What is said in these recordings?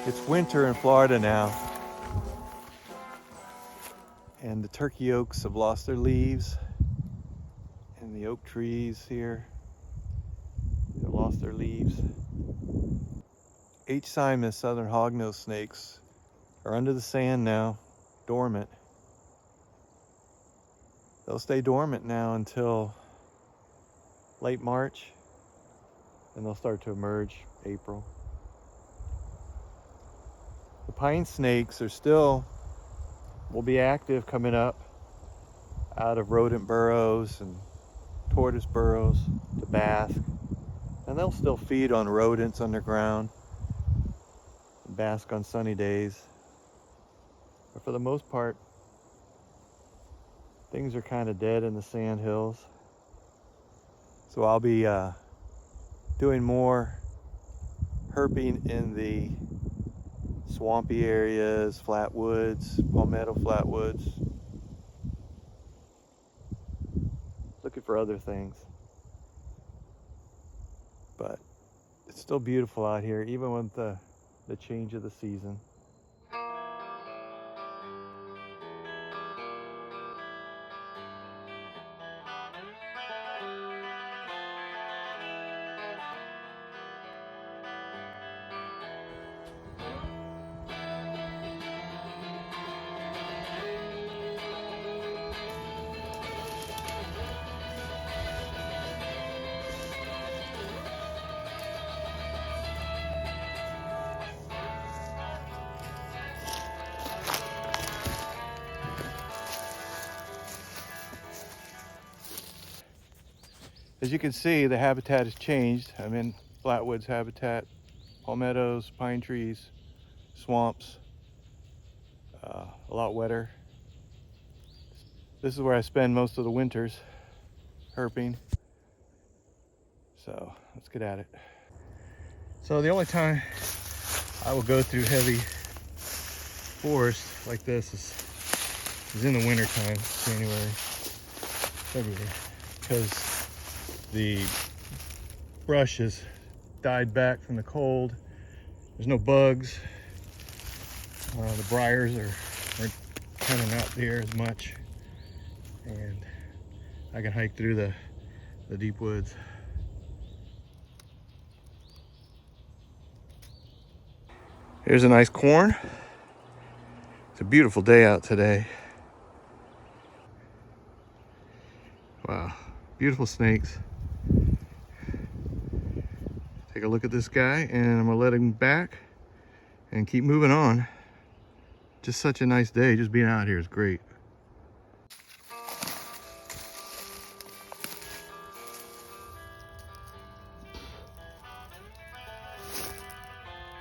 It's winter in Florida now, and the turkey oaks have lost their leaves, and the oak trees here have lost their leaves. Simus southern hognose snakes are under the sand now, dormant. They'll stay dormant now until late March, and they'll start to emerge April. The pine snakes will be active coming up out of rodent burrows and tortoise burrows to bask, and they'll still feed on rodents underground and bask on sunny days. But for the most part, things are kind of dead in the sand hills. So I'll be doing more herping in the swampy areas, flatwoods, palmetto flatwoods, looking for other things. But it's still beautiful out here, even with the change of the season. As you can see, the habitat has changed. I'm in flatwoods habitat, palmettos, pine trees, swamps, a lot wetter. This is where I spend most of the winters herping. So let's get at it. So the only time I will go through heavy forest like this is in the winter time, January, February, because the brush has died back from the cold. There's no bugs. The briars are kind of not there as much, and I can hike through the deep woods. Here's a nice corn. It's a beautiful day out today. Wow, beautiful snakes. Take a look at this guy, and I'm gonna let him back and keep moving on. Just such a nice day. Just being out here is great.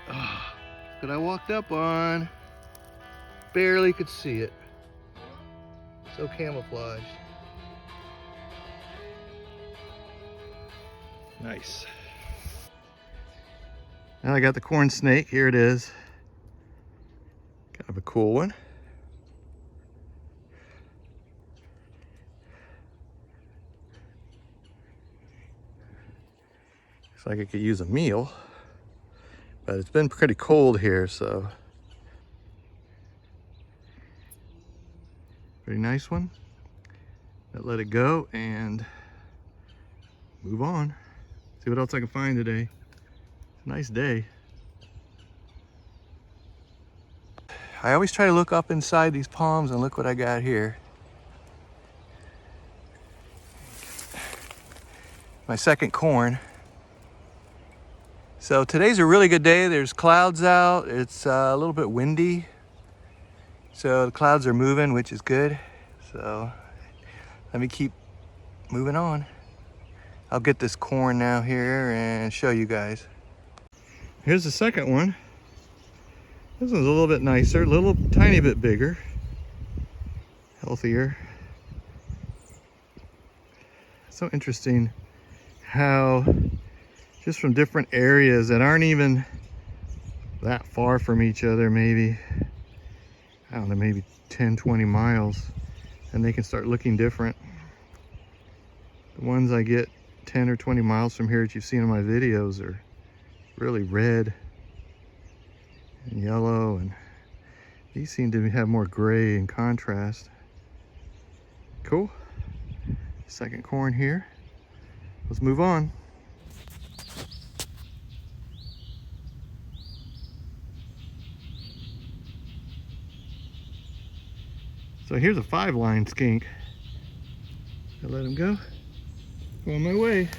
That I walked up on, barely could see it. So camouflaged. Nice. Now I got the corn snake. Here it is. Kind of a cool one. Looks like it could use a meal, but it's been pretty cold here, so. Pretty nice one. Let it go and move on. See what else I can find today. It's a nice day. I always try to look up inside these palms, and look what I got here. My second corn. So today's a really good day. There's clouds out. It's a little bit windy. So the clouds are moving, which is good. So let me keep moving on. I'll get this corn now here and show you guys. Here's the second one. This one's a little bit nicer, a little tiny bit bigger, healthier. So interesting how just from different areas that aren't even that far from each other, maybe, I don't know, maybe 10, 20 miles, and they can start looking different. The ones I get 10 or 20 miles from here that you've seen in my videos are really red. And and yellow, and these seem to have more gray in contrast. Cool. Second corn here. Let's move on. So here's a 5-line skink. I let him go. Go on my way.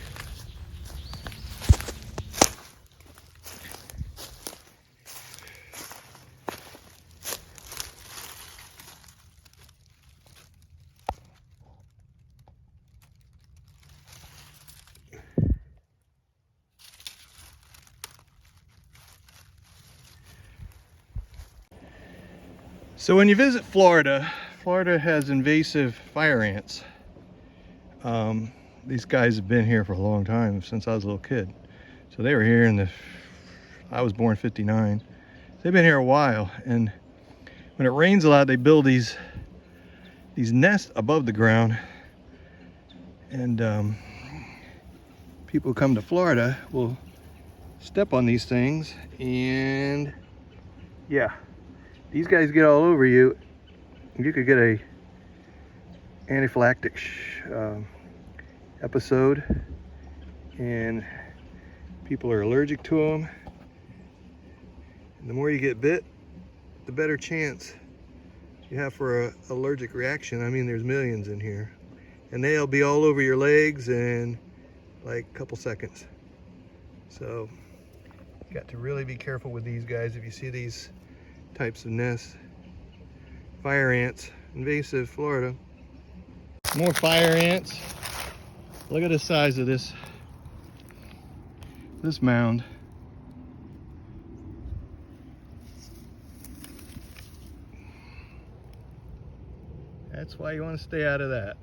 So when you visit Florida, Florida has invasive fire ants. These guys have been here for a long time, since I was a little kid. So they were here I was born in '59. They've been here a while, and when it rains a lot, they build these nests above the ground. And people who come to Florida will step on these things, and yeah, these guys get all over you. You could get a anaphylactic episode, and people are allergic to them. And the more you get bit, the better chance you have for an allergic reaction. I mean, there's millions in here, and they'll be all over your legs in like a couple seconds. So you got to really be careful with these guys. If you see these types of nests, fire ants, invasive, Florida. More fire ants. Look at the size of this mound. That's why you want to stay out of that.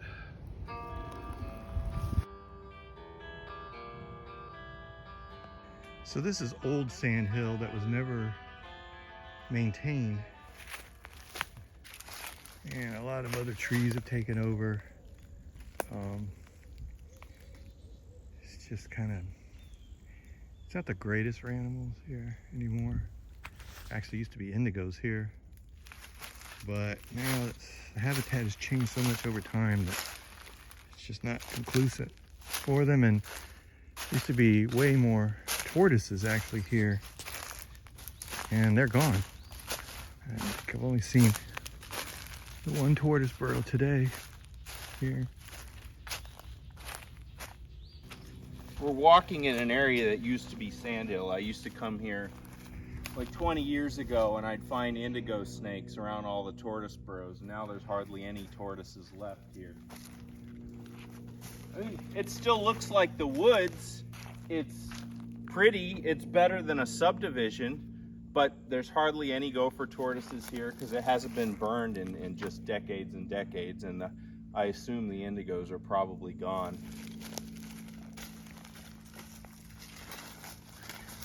So this is old sand hill that was never maintained, and a lot of other trees have taken over. It's just kind of, it's not the greatest for animals here anymore. Actually used to be indigos here, but now the habitat has changed so much over time that it's just not conclusive for them. And used to be way more tortoises actually here, and they're gone. I've only seen the one tortoise burrow today here. We're walking in an area that used to be sandhill. I used to come here like 20 years ago, and I'd find indigo snakes around all the tortoise burrows. Now there's hardly any tortoises left here. I mean, it still looks like the woods. It's pretty. It's better than a subdivision, but there's hardly any gopher tortoises here because it hasn't been burned in just decades and decades, and I assume the indigos are probably gone.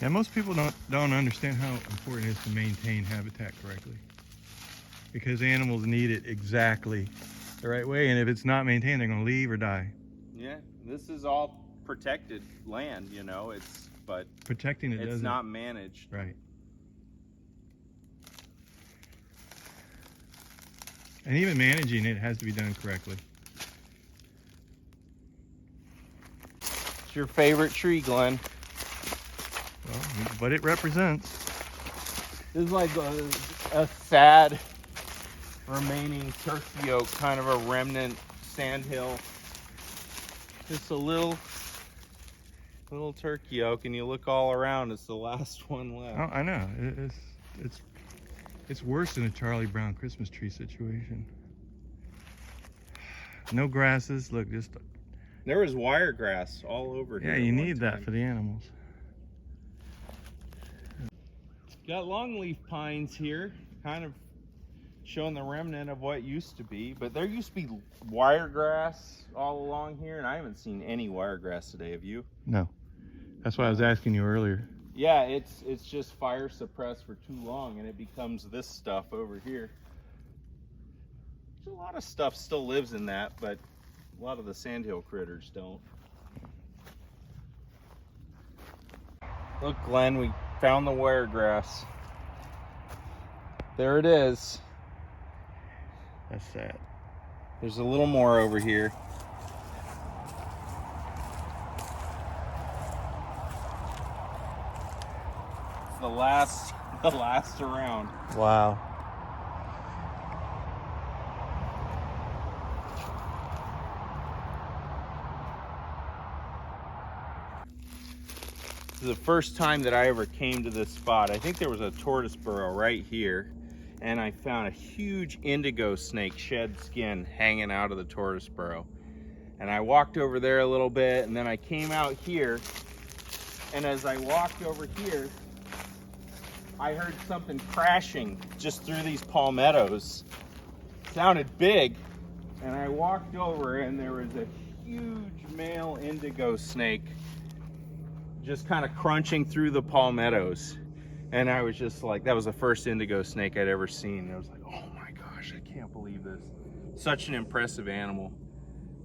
Yeah, most people don't understand how important it is to maintain habitat correctly, because animals need it exactly the right way, and if it's not maintained, they're going to leave or die. Yeah, this is all protected land, you know. But protecting it it's not managed. Right. And even managing it has to be done correctly. It's your favorite tree, Glenn. Well, but it represents. This is like a sad remaining turkey oak, kind of a remnant sandhill. Just a little turkey oak, and you look all around, it's the last one left. Oh, I know. It's worse than a Charlie Brown Christmas tree situation. No grasses. Look, just. There was wiregrass all over here. Yeah, you need that for the animals. Got longleaf pines here, kind of showing the remnant of what used to be, but there used to be wiregrass all along here, and I haven't seen any wiregrass today. Have you? No. That's why I was asking you earlier. Yeah, it's just fire suppressed for too long, and it becomes this stuff over here. There's a lot of stuff still lives in that, but a lot of the sandhill critters don't. Look, Glenn, we found the wiregrass. There it is. That's sad. There's a little more over here. It's the last around. Wow. This is the first time that I ever came to this spot. I think there was a tortoise burrow right here, and I found a huge indigo snake shed skin hanging out of the tortoise burrow. And I walked over there a little bit, and then I came out here, and as I walked over here, I heard something crashing just through these palmettos. It sounded big, and I walked over, and there was a huge male indigo snake just kind of crunching through the palmettos. And I was just like, that was the first indigo snake I'd ever seen. And I was like, oh my gosh, I can't believe this. Such an impressive animal.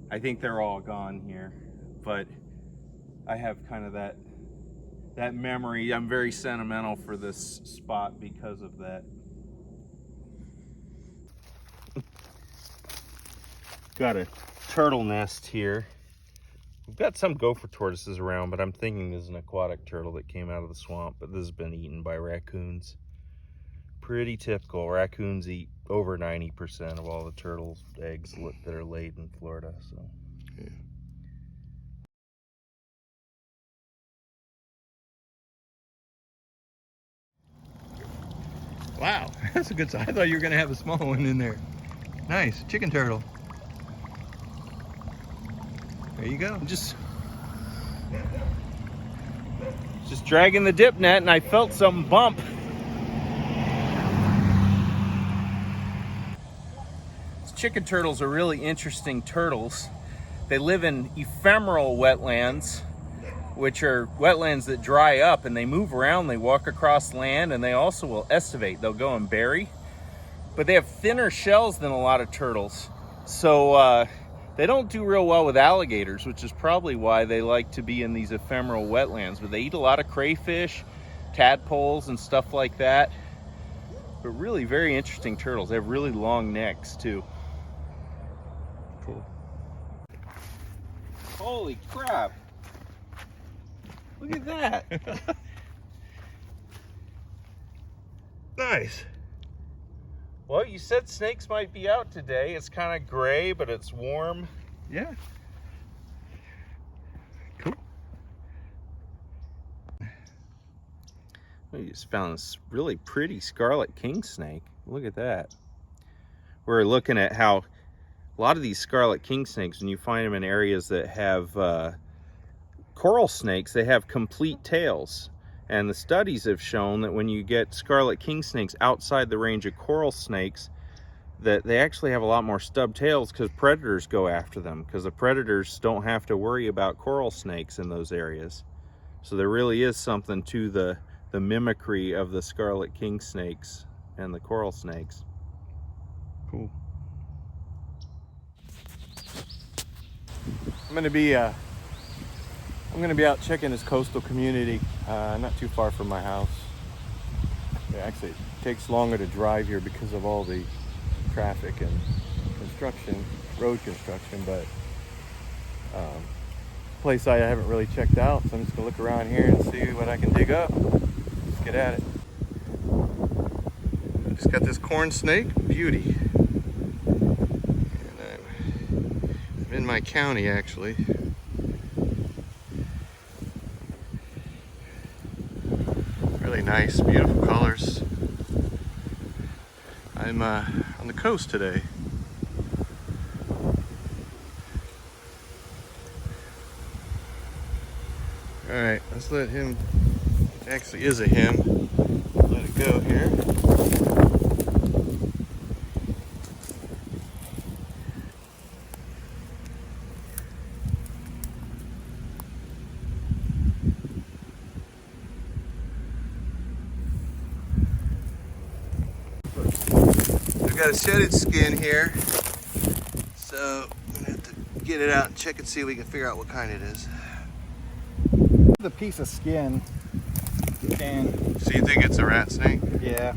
I think they're all gone here, but I have kind of that memory. I'm very sentimental for this spot because of that. Got a turtle nest here. We've got some gopher tortoises around, but I'm thinking this is an aquatic turtle that came out of the swamp, but this has been eaten by raccoons. Pretty typical. Raccoons eat over 90% of all the turtles' eggs that are laid in Florida. So, yeah. Wow, that's a good size. I thought you were going to have a small one in there. Nice, chicken turtle. There you go. Just dragging the dip net, and I felt something bump. These chicken turtles are really interesting turtles. They live in ephemeral wetlands, which are wetlands that dry up, and they move around, they walk across land, and they also will estivate. They'll go and bury, but they have thinner shells than a lot of turtles. So they don't do real well with alligators, which is probably why they like to be in these ephemeral wetlands. But they eat a lot of crayfish, tadpoles, and stuff like that. But really very interesting turtles. They have really long necks too. Cool. Holy crap. Look at that. Nice. Well, you said snakes might be out today. It's kind of gray, but it's warm. Yeah. Cool. We just found this really pretty Scarlet King snake. Look at that. We're looking at how a lot of these Scarlet King snakes, when you find them in areas that have coral snakes, they have complete tails. And the studies have shown that when you get Scarlet King snakes outside the range of coral snakes, that they actually have a lot more stub tails because predators go after them, because the predators don't have to worry about coral snakes in those areas. So there really is something to the mimicry of the Scarlet King snakes and the coral snakes. Cool. I'm gonna be out checking this coastal community, not too far from my house. Yeah, actually, it takes longer to drive here because of all the traffic and construction, road construction, but place I haven't really checked out, so I'm just gonna look around here and see what I can dig up. Let's get at it. I just got this corn snake, beauty. And I'm in my county actually. Really nice, beautiful colors. I'm on the coast today. Alright, let's let him, it actually is a him, let it go here. I've got a shedded skin here, so I'm gonna have to get it out and check and see if we can figure out what kind it is. The piece of skin, and So you think it's a rat snake? yeah,